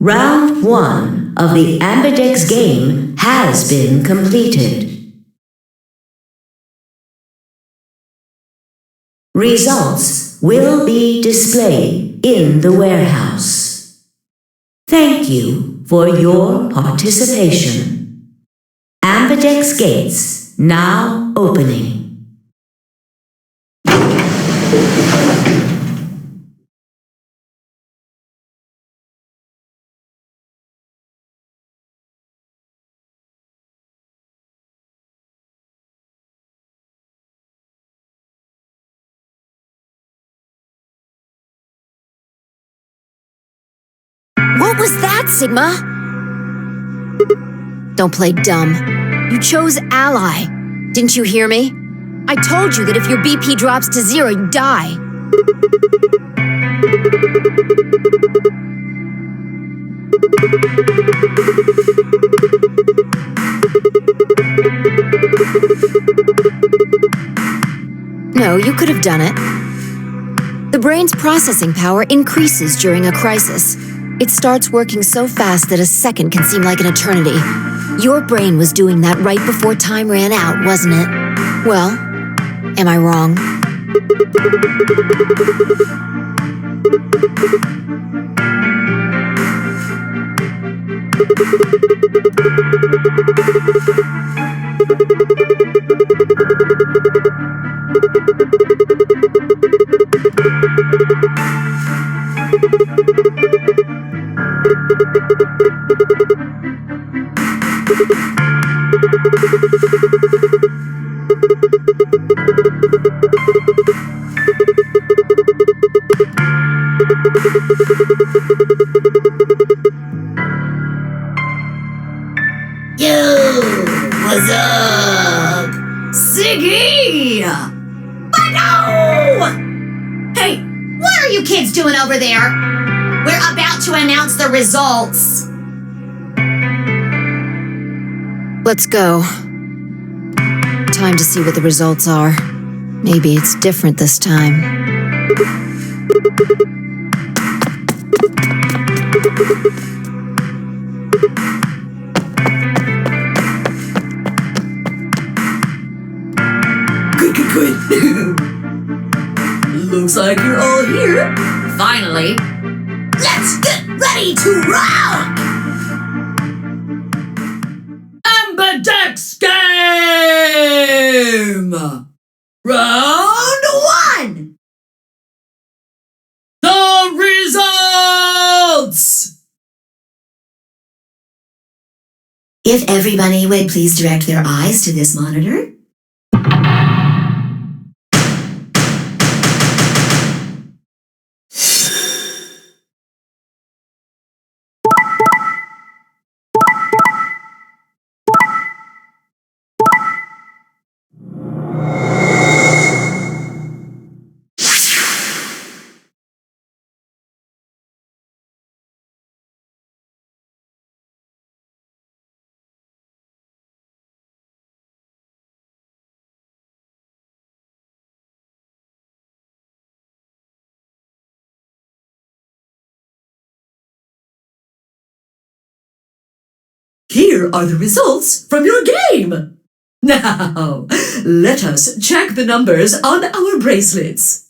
Round 1 of the Ambidex game has been completed. Results will be displayed in the warehouse. Thank you for your participation. Ambidex gates now opening. What was that, Sigma? Don't play dumb. You chose Ally. Didn't you hear me? I told you that if your BP drops to 0, you die. No, you could have done it. The brain's processing power increases during a crisis. It starts working so fast that a second can seem like an eternity. Your brain was doing that right before time ran out, wasn't it? Well, am I wrong? Yo, what's up? Siggy! But Hey, what are you kids doing over there? We're about to announce the results. Let's go. Time to see what the results are. Maybe it's different this time. Good. Looks like you're all here. Finally. Let's get ready to rock! Ambidex game! Round 1! The results! If everybody would please direct their eyes to this monitor. Here are the results from your game. Now, let us check the numbers on our bracelets.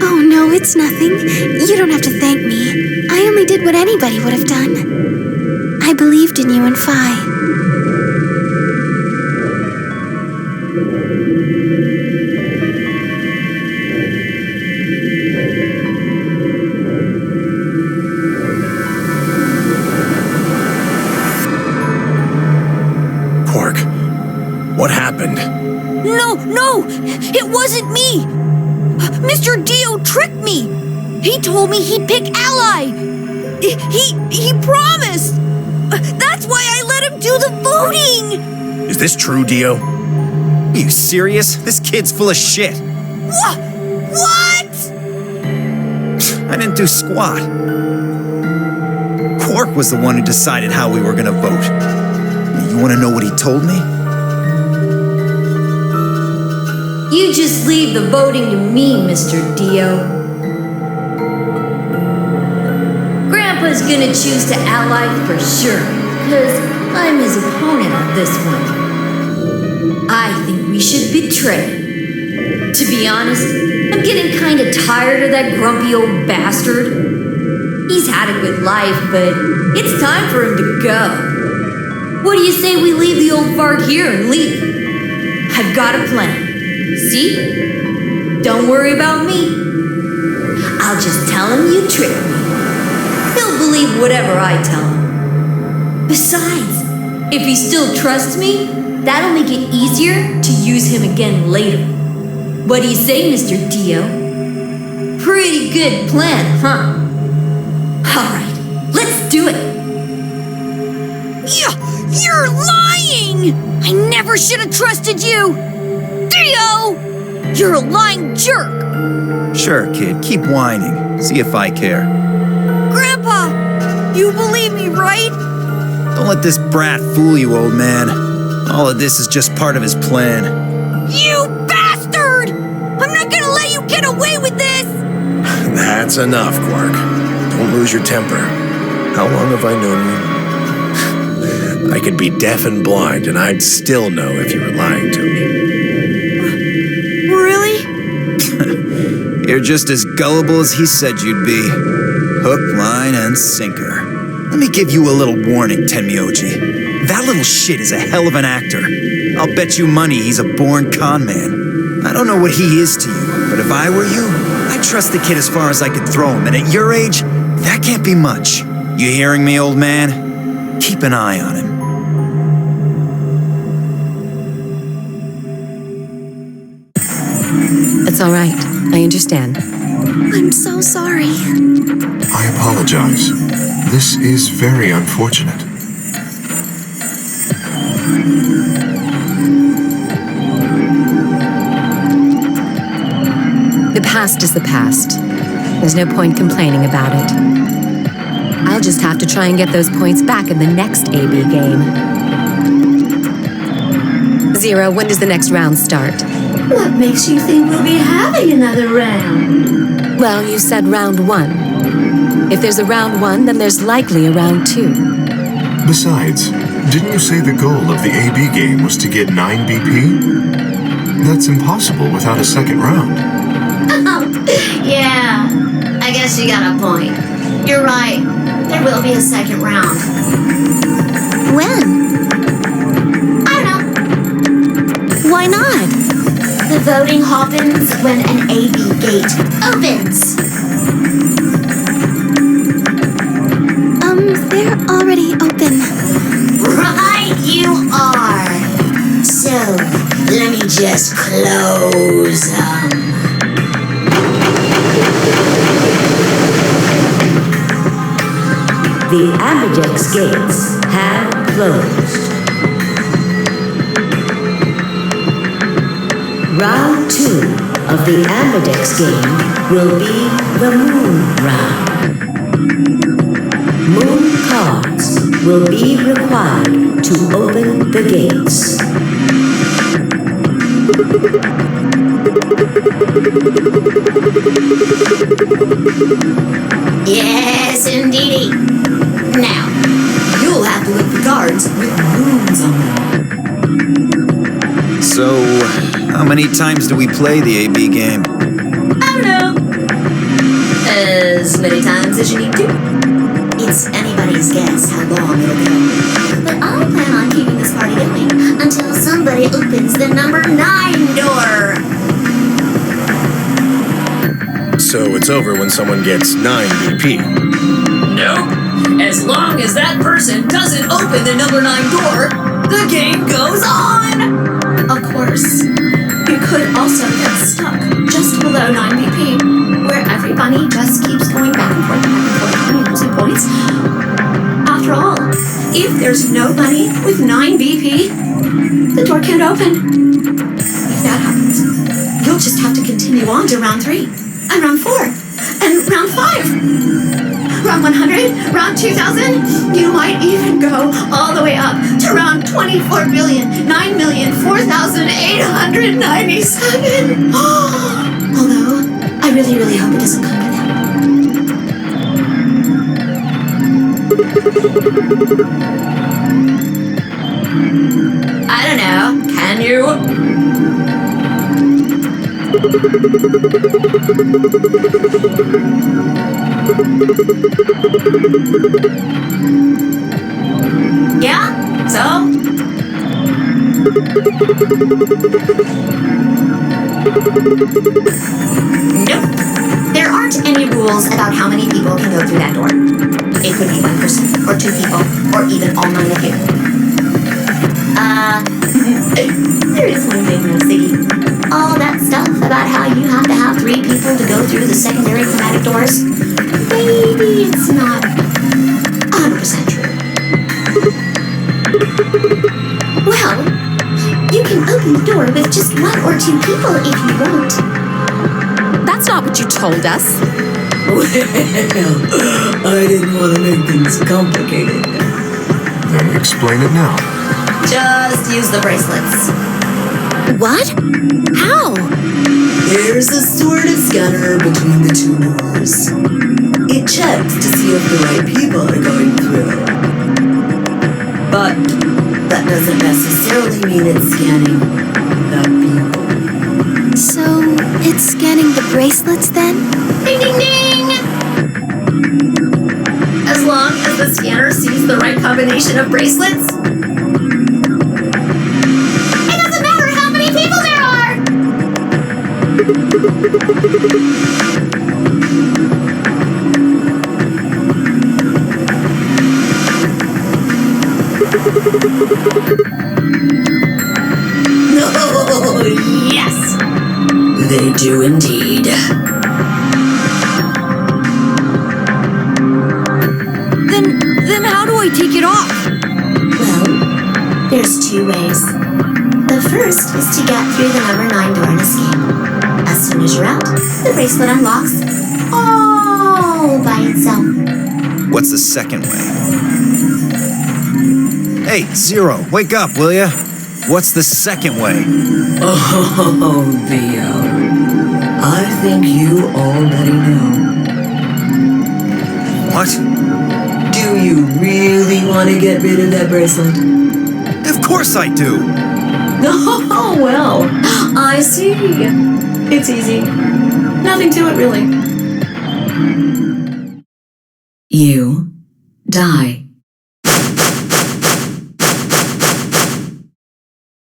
Oh no, it's nothing. You don't have to thank me. I only did what anybody would have done. I believed in you and Phi. Quark, what happened? No! It wasn't me! Mr. Dio tricked me! He told me he'd pick Ally! He promised! That's why I let him do the voting! Is this true, Dio? Are you serious? This kid's full of shit. What? I didn't do squat. Quark was the one who decided how we were gonna vote. You wanna know what he told me? You just leave the voting to me, Mr. Dio. Grandpa's gonna choose to ally for sure, because I'm his opponent on this one. I think we should betray. To be honest, I'm getting kinda tired of that grumpy old bastard. He's had a good life, but it's time for him to go. What do you say we leave the old fart here and leave? I've got a plan. See? Don't worry about me. I'll just tell him you tricked me. He'll believe whatever I tell him. Besides, if he still trusts me, that'll make it easier to use him again later. What do you say, Mr. Dio? Pretty good plan, huh? Alright, let's do it! You're lying! I never should have trusted you! Dio! You're a lying jerk! Sure, kid, keep whining. See if I care. Grandpa! You believe me, right? Don't let this brat fool you, old man. All of this is just part of his plan. You bastard! I'm not gonna let you get away with this! That's enough, Quark. Don't lose your temper. How long have I known you? I could be deaf and blind, and I'd still know if you were lying to me. Really? You're just as gullible as he said you'd be. Hook, line, and sinker. Let me give you a little warning, Tenmyoji. That little shit is a hell of an actor. I'll bet you money he's a born con man. I don't know what he is to you, but if I were you, I'd trust the kid as far as I could throw him, and at your age, that can't be much. You hearing me, old man? Keep an eye on him. It's all right. I understand. I'm so sorry. I apologize. This is very unfortunate. The past is the past. There's no point complaining about it. I'll just have to try and get those points back in the next AB game. Zero, when does the next round start? What makes you think we'll be having another round? Well, you said round 1. If there's a round 1, then there's likely a round 2. Besides, didn't you say the goal of the AB game was to get 9 BP? That's impossible without a second round. Yeah, I guess you got a point. You're right. There will be a second round. When? I don't know. Why not? The voting happens when an AB gate opens. They're already open. Right, you are. So, let me just close them. The Ambidex gates have closed. Round 2 of the Ambidex game will be the Moon Round. Moon cards will be required to open the gates. Yes, indeedy. Now, You'll have to look for cards with moons on them. So, how many times do we play the AB game? I don't know. As many times as you need to. It's anybody's guess how long it'll go. But I plan on keeping this party going until somebody opens the number 9 door. So it's over when someone gets 9 BP. Nope. As long as that person doesn't open the number 9 door, the game goes on! Of course, you could also get stuck just below 9 BP, where everybody just keeps going back and forth and losing points. After all, if there's nobody with 9 BP, the door can't open. If that happens, you'll just have to continue on to round 3 and round 4 and round 5. Round 100, round 2000, you might even go all the way up to round 24,9,004,897. Although, I really, really hope it doesn't come to that. I don't know. Can you? Yeah? So? Nope. There aren't any rules about how many people can go through that door. It could be 1 person, or 2 people, or even all 9 of you. There is one thing though, Siggy. All that stuff about how you have to have 3 people to go through the secondary chromatic doors, maybe it's not 100% true. Well, you can open the door with just 1 or 2 people if you want. That's not what you told us. Well, I didn't want to make things complicated. Then explain it now. Just use the bracelets. What? How? There's a sort of scanner between the 2 doors. It checks to see if the right people are going through. But that doesn't necessarily mean it's scanning the people. So, it's scanning the bracelets then? Ding, ding, ding! As long as the scanner sees the right combination of bracelets, it doesn't matter how many people there are! Oh, yes! They do indeed. Then how do I take it off? Well, there's 2 ways. The first is to get through the number 9 door and escape. As soon as you're out, the bracelet unlocks all by itself. What's the second way? Hey, Zero, wake up, will ya? What's the second way? Oh, Theo. I think you already know. What? Do you really want to get rid of that bracelet? Of course I do! Oh, well, I see. It's easy. Nothing to it, really. You die.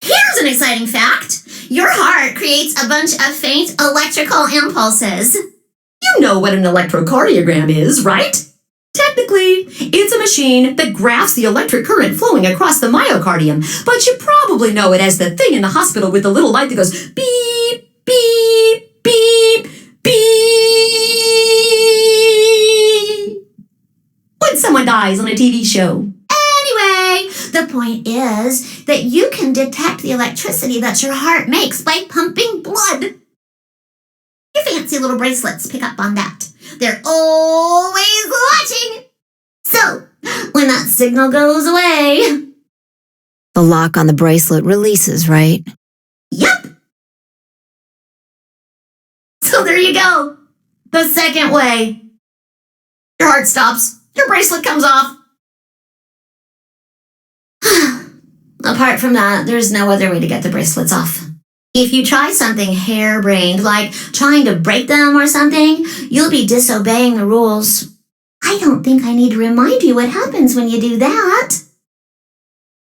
Here's an exciting fact. Your heart creates a bunch of faint electrical impulses. You know what an electrocardiogram is, right? Technically, it's a machine that graphs the electric current flowing across the myocardium, but you probably know it as the thing in the hospital with the little light that goes beep, beep, beep, beep when someone dies on a TV show. Anyway, the point is that you can detect the electricity that your heart makes by pumping blood. Your fancy little bracelets pick up on that. They're always watching. So, when that signal goes away... The lock on the bracelet releases, right? Yep. So there you go. The second way. Your heart stops. Your bracelet comes off. Apart from that, there's no other way to get the bracelets off. If you try something harebrained, like trying to break them or something, you'll be disobeying the rules. I don't think I need to remind you what happens when you do that.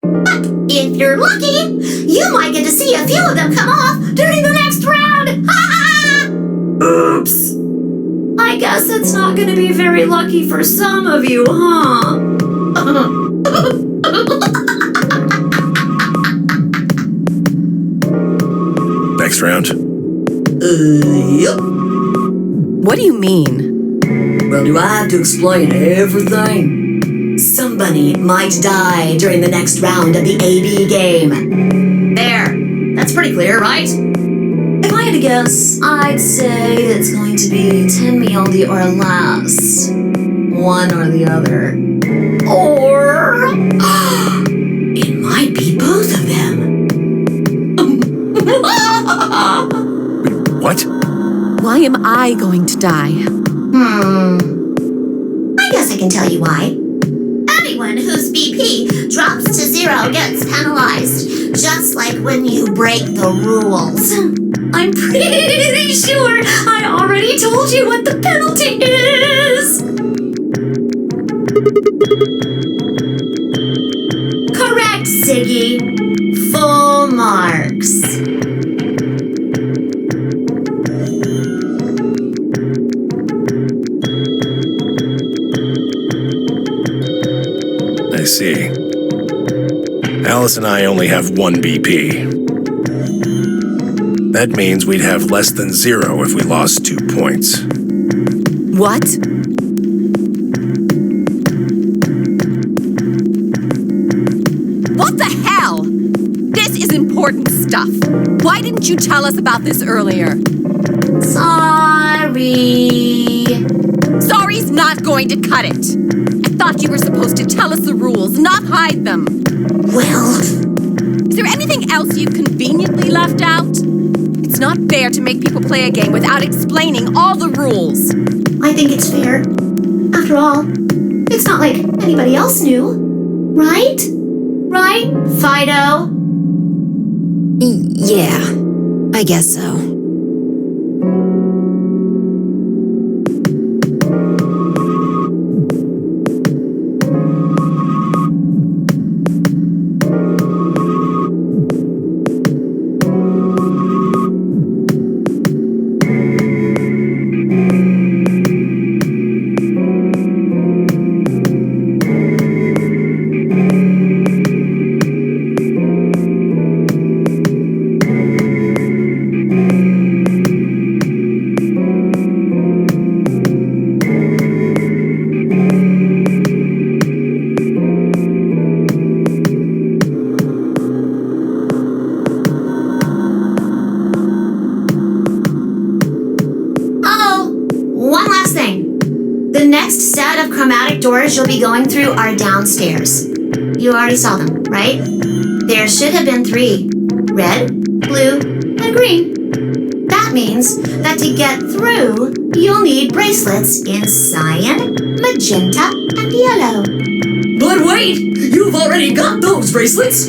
But if you're lucky, you might get to see a few of them come off during the next round. Oops. I guess it's not going to be very lucky for some of you, huh? Next round. Yep. What do you mean? Well, do I have to explain everything? Somebody might die during the next round of the AB game. There. That's pretty clear, right? If I had to guess, I'd say it's going to be 10 Mealdi or less. One or the other. Or it might be both of them. What? Why am I going to die? I guess I can tell you why. Anyone whose BP drops to 0 gets penalized, just like when you break the rules. I'm pretty sure I already told you what the penalty is. Correct, Siggy. Full marks. I see. Alice and I only have 1 BP. That means we'd have less than 0 if we lost 2 points. What? What the hell? This is important stuff. Why didn't you tell us about this earlier? Sorry. Sorry's not going to cut it. I thought you were supposed to tell us the rules, not hide them. Well, Is there anything else you've conveniently left out? It's not fair to make people play a game without explaining all the rules. I think it's fair. After all, it's not like anybody else knew. Right? Right, Fido? Yeah, I guess so. Doors you'll be going through are downstairs. You already saw them, right? There should have been 3. Red, blue, and green. That means that to get through, you'll need bracelets in cyan, magenta, and yellow. But wait! You've already got those bracelets!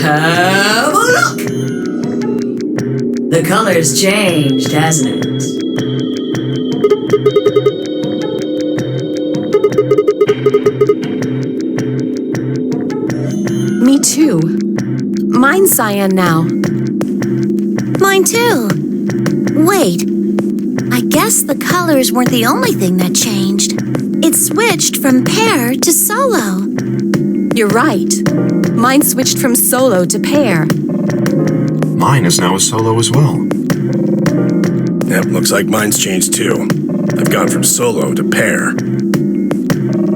Have a look! The color's changed, hasn't it? Me too. Mine's cyan now. Mine too. Wait. I guess the colors weren't the only thing that changed. It switched from pair to solo. You're right. Mine switched from solo to pair. Mine is now a solo as well. Yep, looks like mine's changed too. I've gone from solo to pair.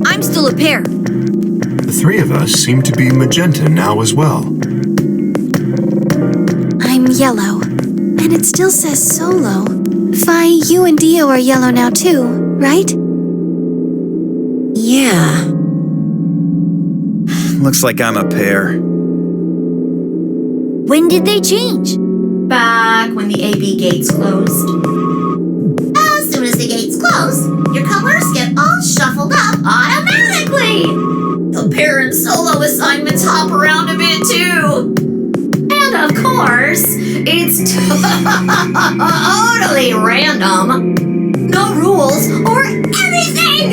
I'm still a pair. The 3 of us seem to be magenta now as well. I'm yellow. And it still says solo. Fi, you and Dio are yellow now too, right? Yeah. Looks like I'm a pair. When did they change? Back when the AB gates closed. As soon as the gates close, your colors get all shuffled up automatically. The pair and solo assignments hop around a bit too. And of course, it's totally random. No rules or anything!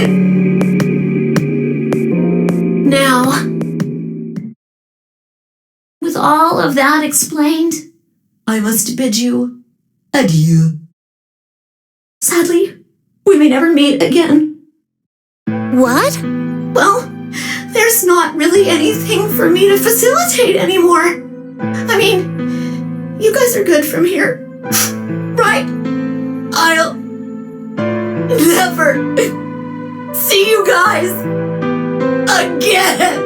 Now, with all of that explained, I must bid you adieu. Sadly, we may never meet again. What? Well, there's not really anything for me to facilitate anymore. I mean, you guys are good from here, right? I'll never see you guys again.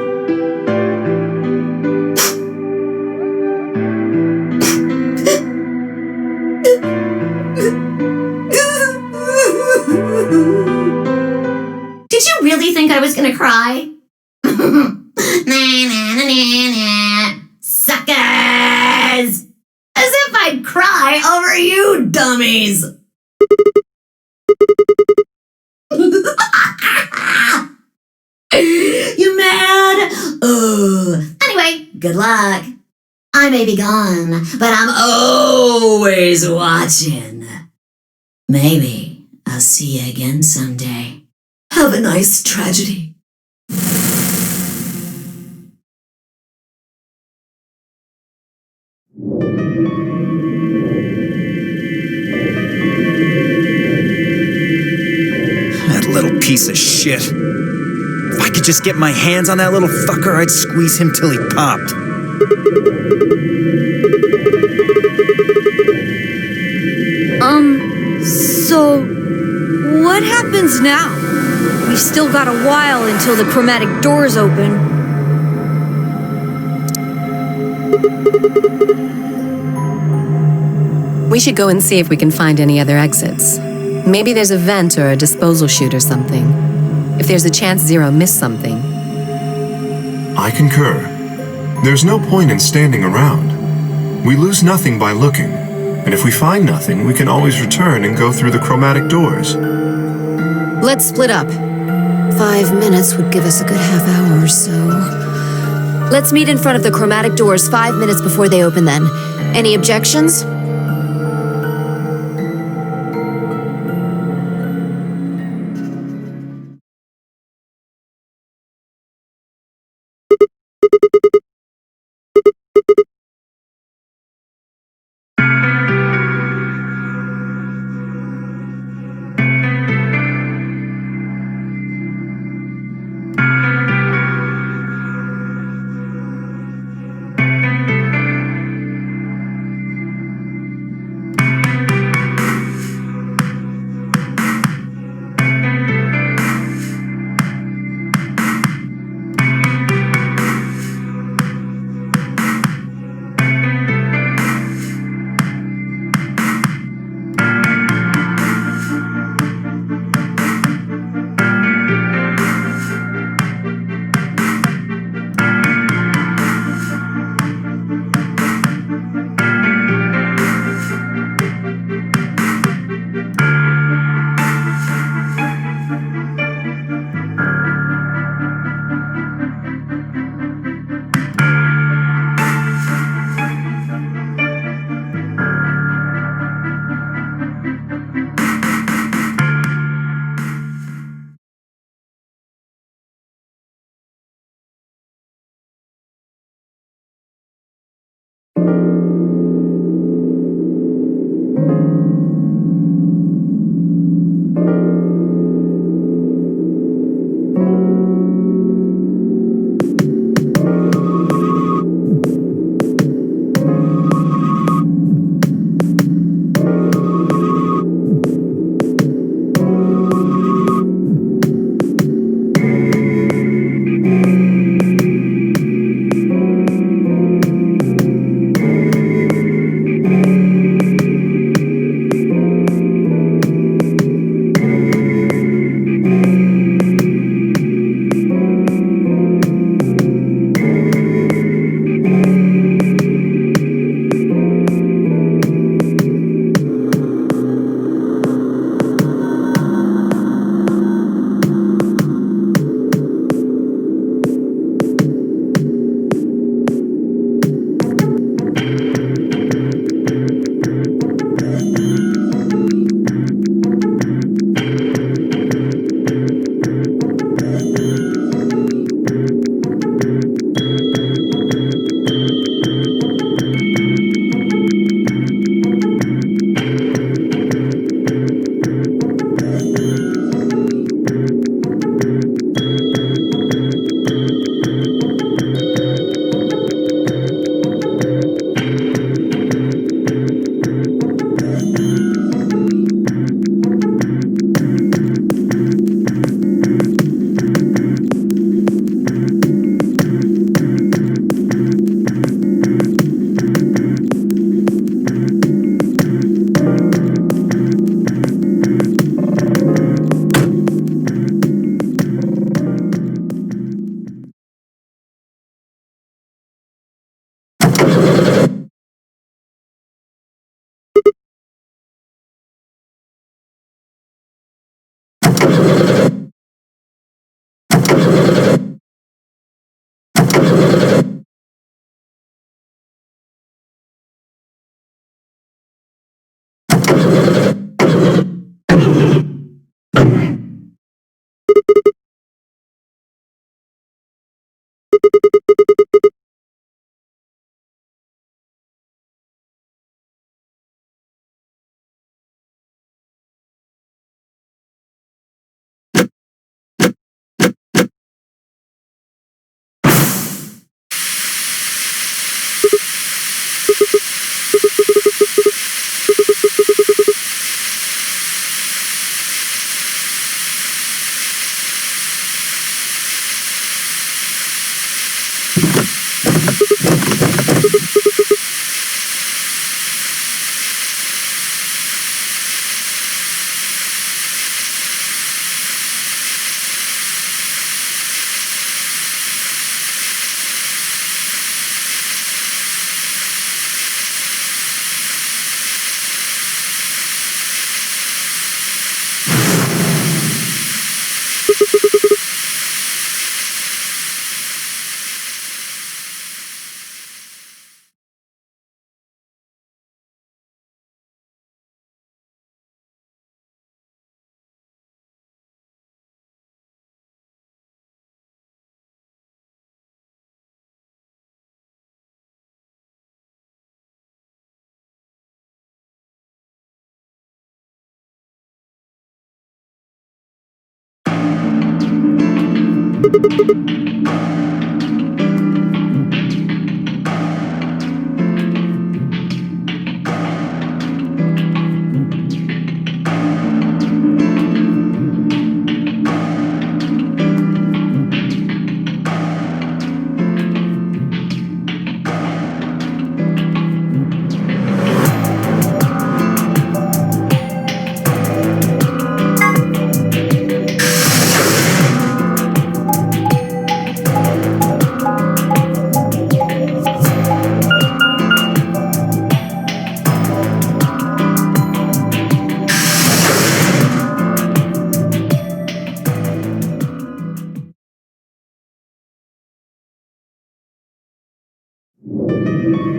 Suckers! As if I'd cry over you dummies! You mad? Anyway, good luck. I may be gone, but I'm always watching. Maybe I'll see you again someday. Have a nice tragedy. That little piece of shit. If I could just get my hands on that little fucker, I'd squeeze him till he popped. So what happens now? We've still got a while until the chromatic doors open. We should go and see if we can find any other exits. Maybe there's a vent or a disposal chute or something. If there's a chance Zero missed something. I concur. There's no point in standing around. We lose nothing by looking, and if we find nothing, we can always return and go through the chromatic doors. Let's split up. 5 minutes would give us a good half hour or so. Let's meet in front of the chromatic doors 5 minutes before they open then. Any objections?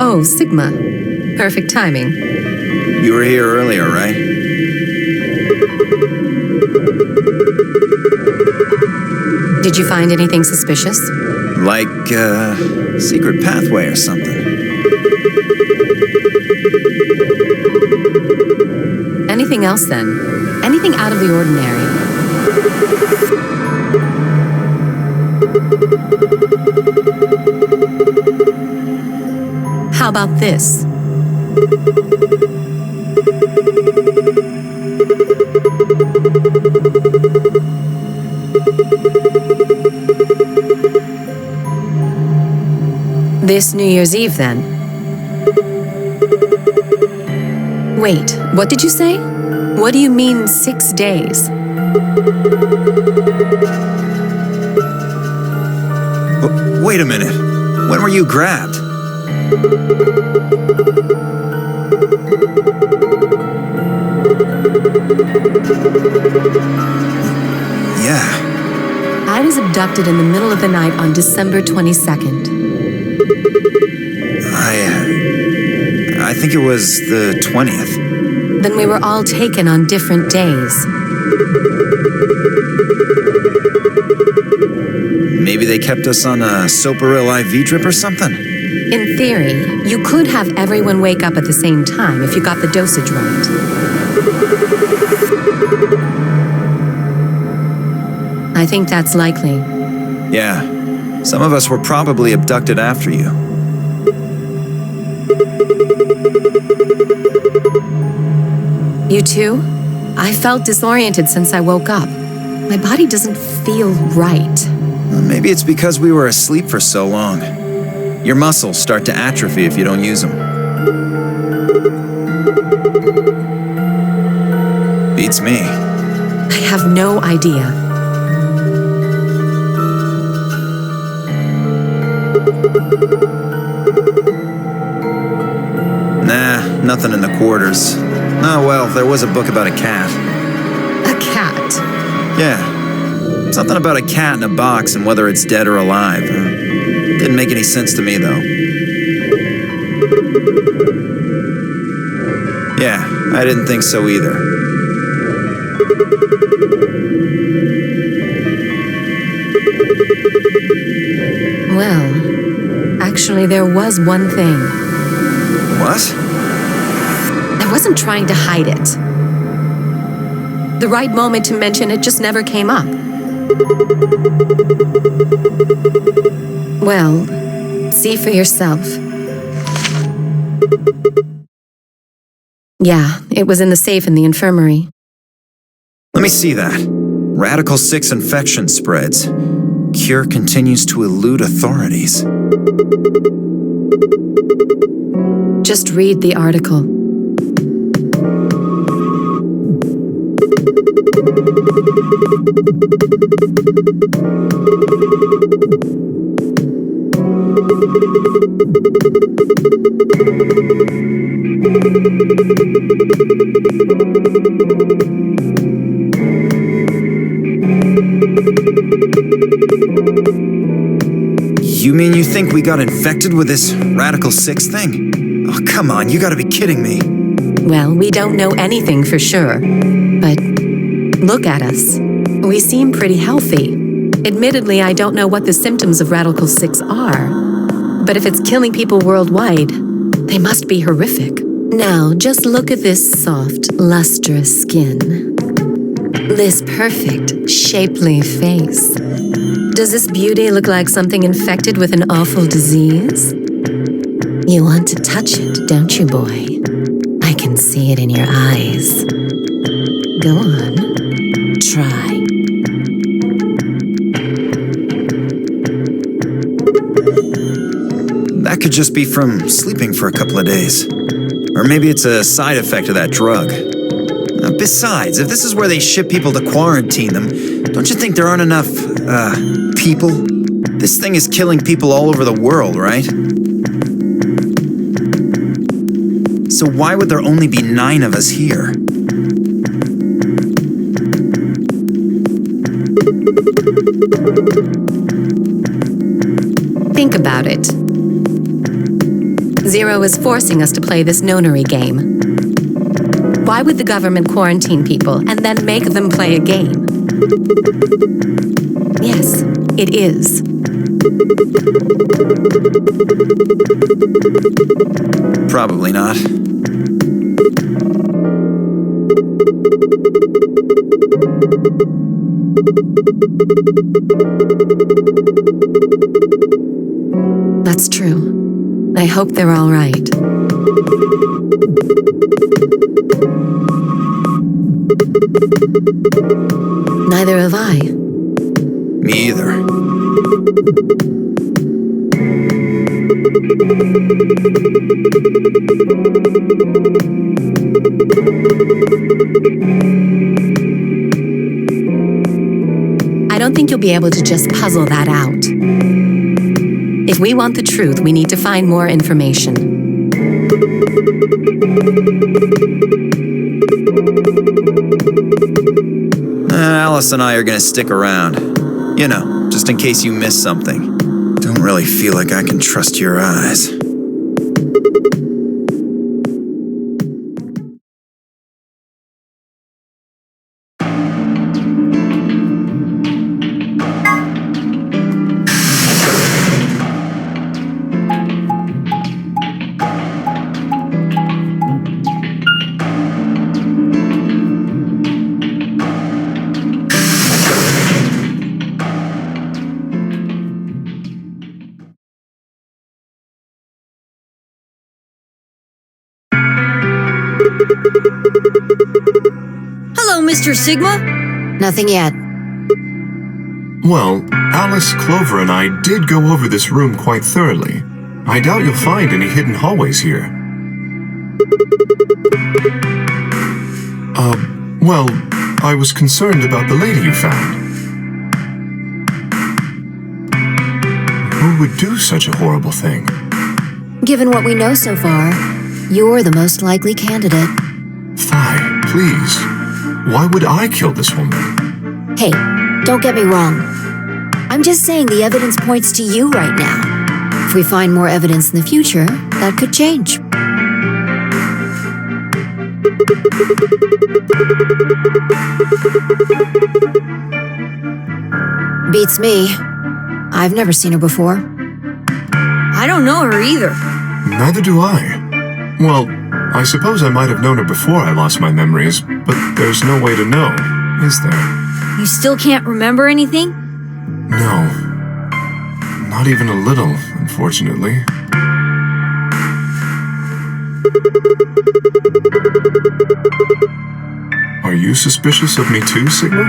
Oh, Sigma. Perfect timing. You were here earlier, right? Did you find anything suspicious? Like, secret pathway or something. Anything else, then? Anything out of the ordinary? How about this? This New Year's Eve, then? Wait, what did you say? What do you mean 6 days? Wait a minute. When were you grabbed? Yeah. I was abducted in the middle of the night on December 22nd. I think it was the 20th. Then we were all taken on different days. Maybe they kept us on a Soparil IV drip or something? In theory, you could have everyone wake up at the same time if you got the dosage right. I think that's likely. Yeah. Some of us were probably abducted after you. You too? I felt disoriented since I woke up. My body doesn't feel right. Maybe it's because we were asleep for so long. Your muscles start to atrophy if you don't use them. Beats me. I have no idea. Nah, nothing in the quarters. Oh well, there was a book about a cat. A cat? Yeah. Something about a cat in a box and whether it's dead or alive. Didn't make any sense to me, though. Yeah, I didn't think so either. Well, actually, there was one thing. What? I wasn't trying to hide it. The right moment to mention it just never came up. Well, see for yourself. Yeah, it was in the safe in the infirmary. Let me see that. Radical 6 infection spreads. Cure continues to elude authorities. Just read the article. You mean you think we got infected with this Radical 6 thing? Oh, come on, you gotta be kidding me. Well, we don't know anything for sure. But look at us. We seem pretty healthy. Admittedly, I don't know what the symptoms of Radical 6 are. But if it's killing people worldwide, they must be horrific. Now, just look at this soft, lustrous skin. This perfect, shapely face. Does this beauty look like something infected with an awful disease? You want to touch it, don't you, boy? I can see it in your eyes. Go on. Try. That could just be from sleeping for a couple of days. Or maybe it's a side effect of that drug. Besides, if this is where they ship people to quarantine them, don't you think there aren't enough, people? This thing is killing people all over the world, right? So why would there only be 9 of us here? Think about it. Zero is forcing us to play this nonary game. Why would the government quarantine people and then make them play a game? Yes, it is. Probably not. That's true. I hope they're all right. Neither have I. Me either. I don't think you'll be able to just puzzle that out. If we want the truth, we need to find more information. Alice and I are gonna stick around. You know, just in case you miss something. Don't really feel like I can trust your eyes. Hello, Mr. Sigma. Nothing yet. Well, Alice, Clover, and I did go over this room quite thoroughly. I doubt you'll find any hidden hallways here. Well, I was concerned about the lady you found. Who would do such a horrible thing? Given what we know so far, you're the most likely candidate. Phi, please. Why would I kill this woman? Hey, don't get me wrong. I'm just saying the evidence points to you right now. If we find more evidence in the future, that could change. Beats me. I've never seen her before. I don't know her either. Neither do I. Well, I suppose I might have known her before I lost my memories, but there's no way to know, is there? You still can't remember anything? No. Not even a little, unfortunately. Are you suspicious of me too, Sigma?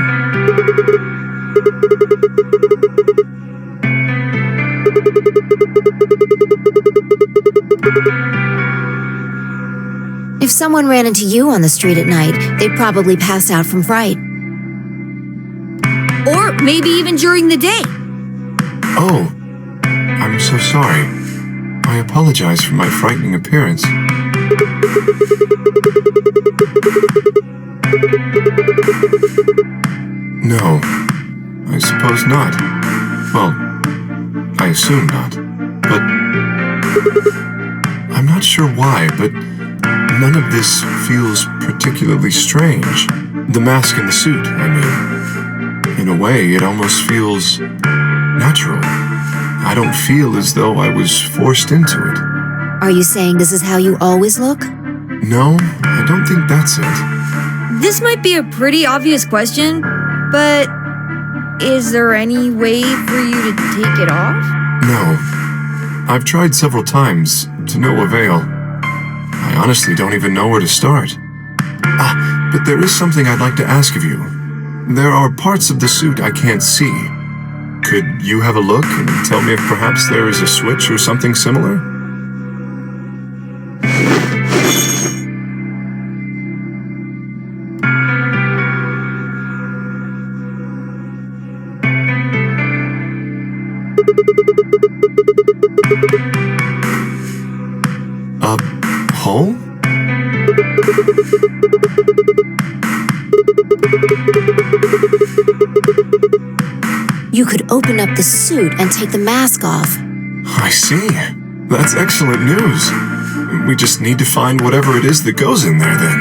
If someone ran into you on the street at night, they'd probably pass out from fright. Or maybe even during the day. Oh, I'm so sorry. I apologize for my frightening appearance. No, I suppose not. Well, I assume not. But I'm not sure why, but none of this feels particularly strange. The mask and the suit, I mean. In a way, it almost feels natural. I don't feel as though I was forced into it. Are you saying this is how you always look? No, I don't think that's it. This might be a pretty obvious question, but is there any way for you to take it off? No. I've tried several times, to no avail. I honestly don't even know where to start. But there is something I'd like to ask of you. There are parts of the suit I can't see. Could you have a look and tell me if perhaps there is a switch or something similar? A hole? You could open up the suit and take the mask off. I see. That's excellent news. We just need to find whatever it is that goes in there then.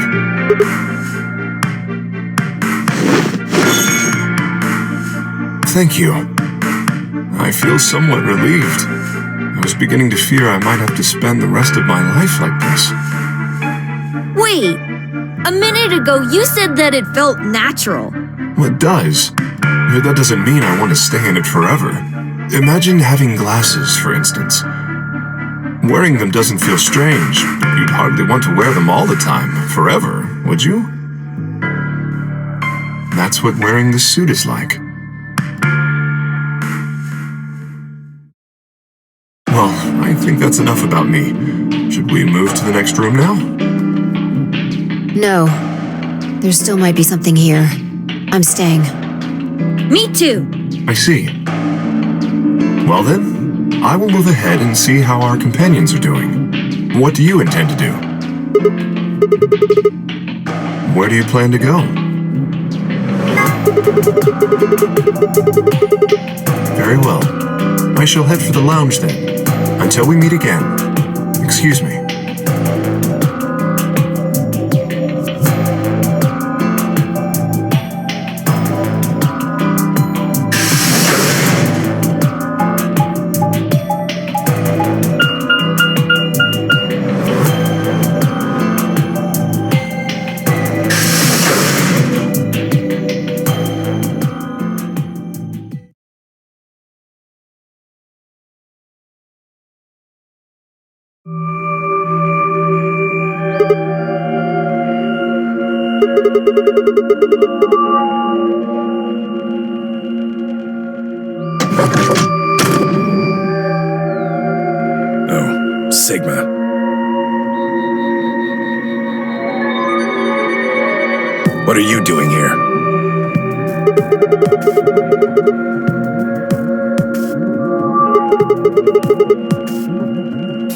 Thank you. I feel somewhat relieved. I was beginning to fear I might have to spend the rest of my life like this. Wait, a minute ago you said that it felt natural. Well, it does. But that doesn't mean I want to stay in it forever. Imagine having glasses, for instance. Wearing them doesn't feel strange. You'd hardly want to wear them all the time, forever, would you? That's what wearing this suit is like. Well, I think that's enough about me. Should we move to the next room now? No. There still might be something here. I'm staying. Me too. I see. Well then, I will move ahead and see how our companions are doing. What do you intend to do? Where do you plan to go? Very well. I shall head for the lounge then. Until we meet again. Excuse me. Oh, Sigma. What are you doing here?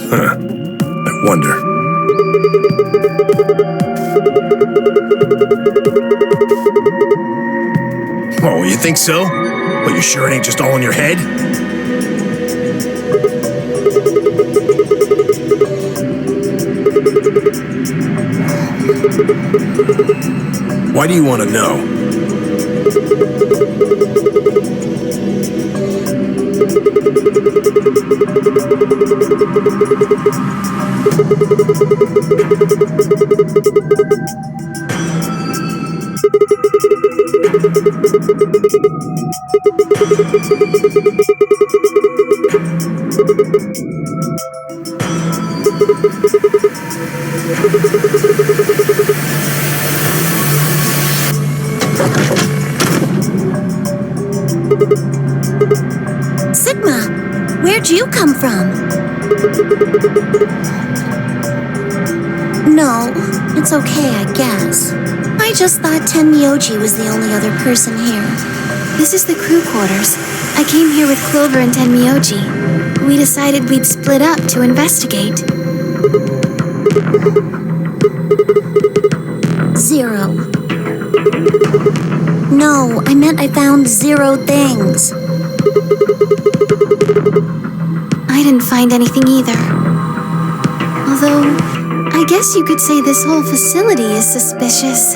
Huh. I wonder. Oh, Oh, you think so? But you sure it ain't just all in your head? Why do you want to know? Sigma, where'd you come from? No, it's okay, I guess. I just thought Tenmyoji was the only other person here. This is the crew quarters. I came here with Clover and Tenmyoji. We decided we'd split up to investigate. Zero. No, I meant I found 0 things. I didn't find anything either. Although, I guess you could say this whole facility is suspicious.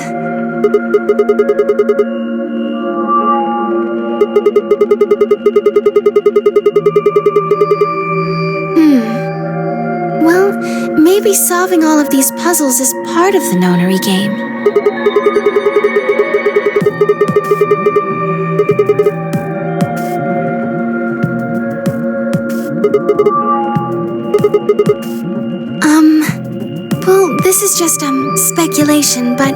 Well, maybe solving all of these puzzles is part of the Nonary game. Well, this is just, speculation, but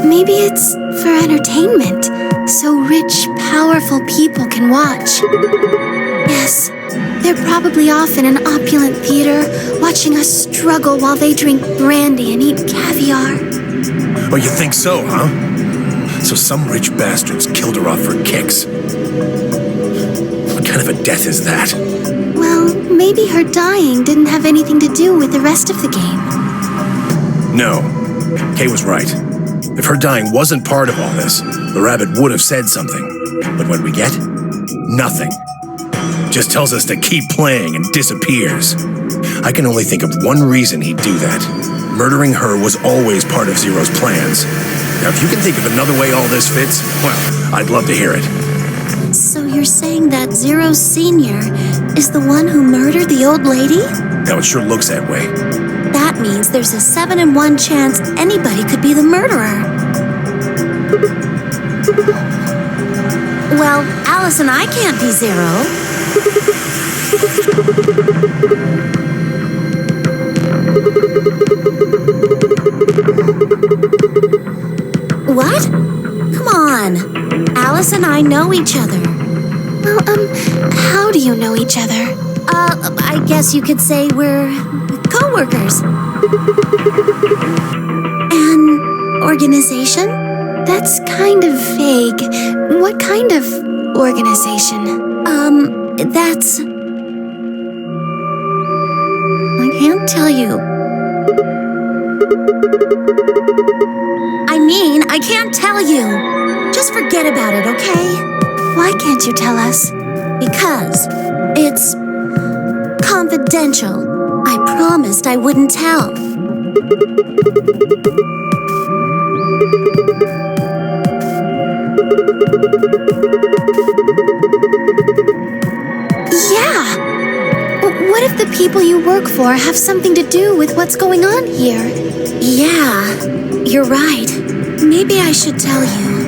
maybe it's for entertainment, so rich, powerful people can watch. Yes, they're probably off in an opulent theater, watching us struggle while they drink brandy and eat caviar. Oh, you think so, huh? So some rich bastards killed her off for kicks. What kind of a death is that? Well, maybe her dying didn't have anything to do with the rest of the game. No. Kay was right. If her dying wasn't part of all this, the rabbit would have said something. But what we get? Nothing. Just tells us to keep playing and disappears. I can only think of one reason he'd do that. Murdering her was always part of Zero's plans. Now, if you can think of another way all this fits, well, I'd love to hear it. So you're saying that Zero Senior is the one who murdered the old lady? Now, it sure looks that way. That means there's a 7 in 1 chance anybody could be the murderer. Well, Alice and I can't be Zero. What? Come on. Alice and I know each other. Well, how do you know each other? I guess you could say we're co-workers. An organization? That's kind of vague. What kind of organization? That's... I can't tell you. I can't tell you. Just forget about it, okay? Why can't you tell us? Because it's confidential. I promised I wouldn't tell. Yeah! What if the people you work for have something to do with what's going on here? Yeah, you're right. Maybe I should tell you.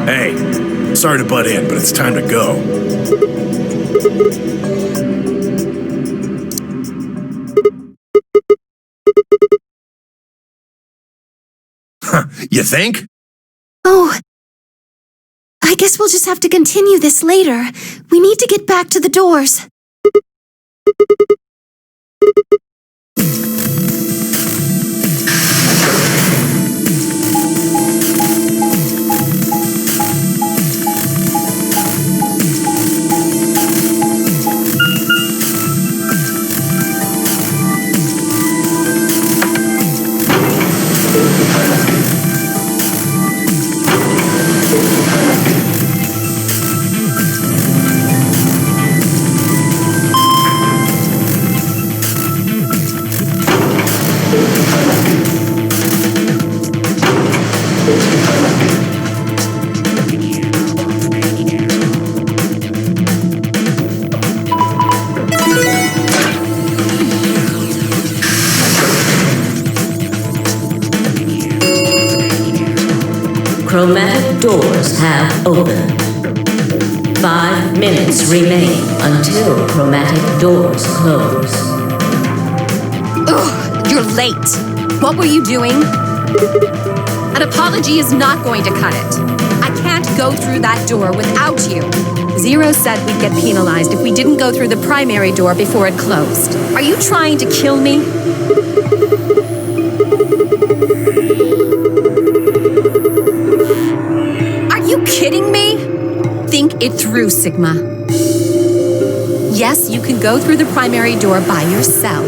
Hey, sorry to butt in, but it's time to go. Huh, you think? Oh, I guess we'll just have to continue this later. We need to get back to the doors. open. 5 minutes remain until chromatic doors close. Ugh, you're late. What were you doing? An apology is not going to cut it. I can't go through that door without you. Zero said we'd get penalized if we didn't go through the primary door before it closed. Are you trying to kill me? Are you kidding me? Think it through, Sigma. Yes, you can go through the primary door by yourself.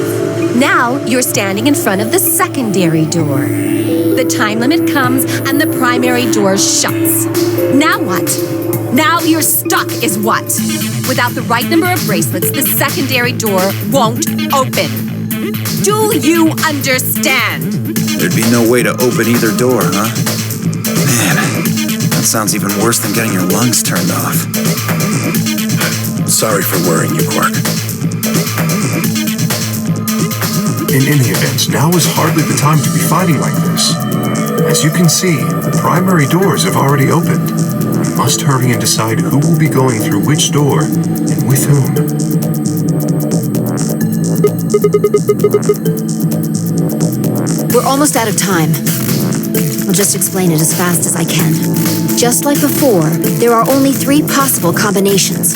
Now you're standing in front of the secondary door. The time limit comes and the primary door shuts. Now what? Now you're stuck is what? Without the right number of bracelets, the secondary door won't open. Do you understand? There'd be no way to open either door, huh? Man, that sounds even worse than getting your lungs turned off. Sorry for worrying you, Quark. In any event, now is hardly the time to be fighting like this. As you can see, the primary doors have already opened. We must hurry and decide who will be going through which door and with whom. We're almost out of time. I'll just explain it as fast as I can. Just like before, there are only 3 possible combinations.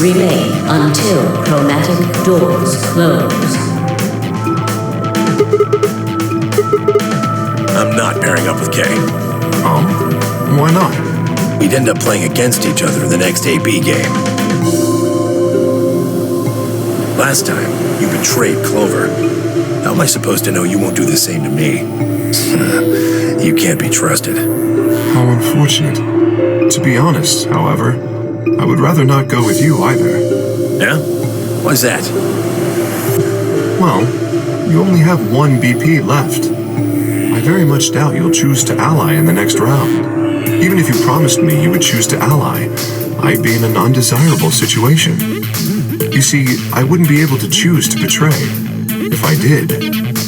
Remain until chromatic doors close. I'm not pairing up with Kay. Oh? Why not? We'd end up playing against each other in the next AB game. Last time, you betrayed Clover. How am I supposed to know you won't do the same to me? You can't be trusted. How unfortunate. To be honest, however, I would rather not go with you either. Yeah? Why's that? Well, you only have 1 BP left. I very much doubt you'll choose to ally in the next round. Even if you promised me you would choose to ally, I'd be in a non-desirable situation. You see, I wouldn't be able to choose to betray. If I did,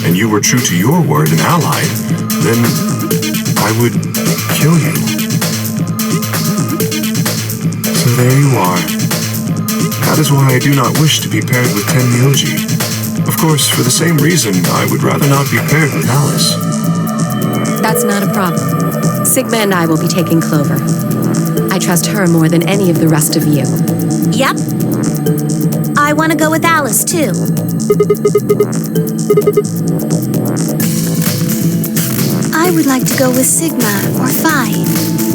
and you were true to your word and allied, then I would kill you. So there you are. That is why I do not wish to be paired with Tenmyoji. Of course, for the same reason, I would rather not be paired with Alice. That's not a problem. Sigma and I will be taking Clover. I trust her more than any of the rest of you. Yep. I want to go with Alice, too. I would like to go with Sigma or Phi.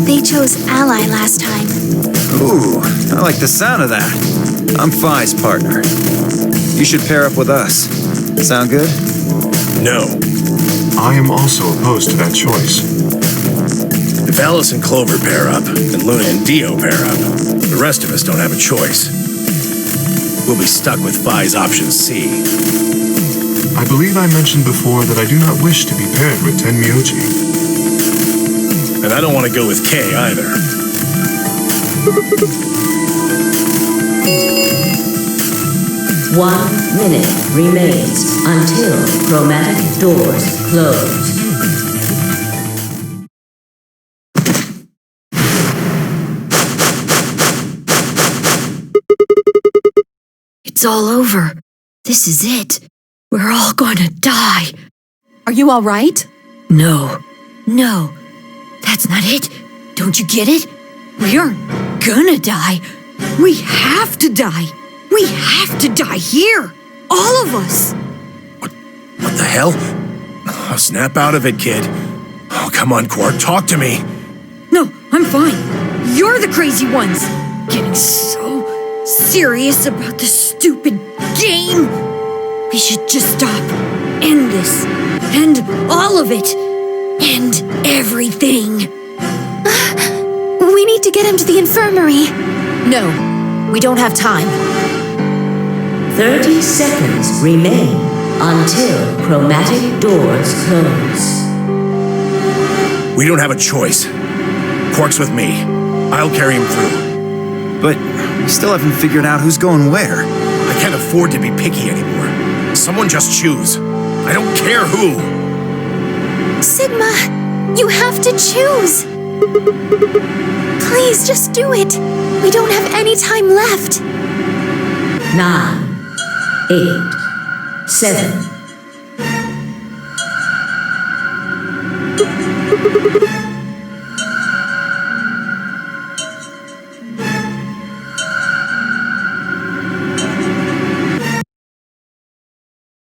They chose Ally last time. Ooh, I like the sound of that. I'm Phi's partner. You should pair up with us. Sound good? No. I am also opposed to that choice. If Alice and Clover pair up, and Luna and Dio pair up, the rest of us don't have a choice. We'll be stuck with Phi's option C. I believe I mentioned before that I do not wish to be paired with Tenmyoji. And I don't want to go with Kay either. One minute remains until chromatic doors close. It's all over. This is it. We're all gonna die. Are you all right? No, that's not it. Don't you get it? We aren't gonna die. We have to die. We have to die here. All of us. What the hell? Oh, snap out of it, kid. Oh, come on, Quark, talk to me. No, I'm fine. You're the crazy ones. Getting so serious about this stupid game. We should just stop. End this. End all of it. End everything. We need to get him to the infirmary. No, we don't have time. 30 seconds remain until chromatic doors close. We don't have a choice. Quark's with me. I'll carry him through. But we still haven't figured out who's going where. I can't afford to be picky anymore. Someone just choose. I don't care who. Sigma, you have to choose. Please, just do it. We don't have any time left. 9, 8, 7.